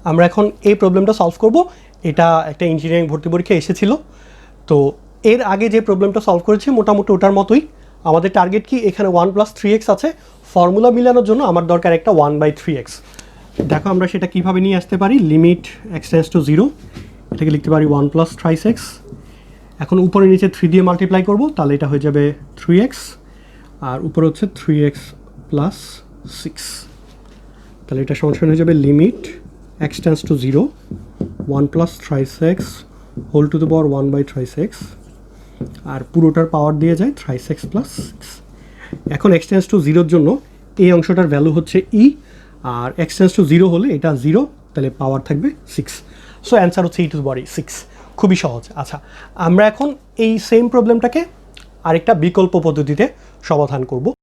আমরা এখন এই প্রবলেমটা সলভ করব। এটা একটা ইঞ্জিনিয়ারিং ভর্তি পরীক্ষা এসেছিল, তো এর আগে যে প্রবলেমটা সলভ করেছি মোটামুটি ওটার মতোই। আমাদের টার্গেট কি, এখানে 1 + 3x আছে, ফর্মুলা মিলানোর জন্য আমার দরকার একটা 1/3x। দেখো আমরা সেটা কিভাবে নিয়ে আসতে পারি। লিমিট x টেন্ডস টু 0, এটাকে লিখতে পারি 1 + thrice x। এখন উপরে নিচে 3 দিয়ে মাল্টিপ্লাই করব, তাহলে এটা হয়ে যাবে 3x, আর উপরে হচ্ছে 3x + 6। তাহলে এটা সমান হয়ে যাবে limit x tends to 0, 1 + thrice x whole to the power 1/thrice x, আর পুরোটার পাওয়ার দিয়ে যায় thrice x + 6। এখন x টেন্ডস টু 0 জন্য এই অংশটার ভ্যালু হচ্ছে e, আর x টেন্ডস টু 0 হলে এটা 0, তাহলে পাওয়ার থাকবে 6। সো অ্যান্সার হচ্ছে e⁻6। খুবই সহজ। আচ্ছা, আমরা এখন এই সেম প্রবলেমটাকে আরেকটা বিকল্প পদ্ধতিতে সমাধান করব।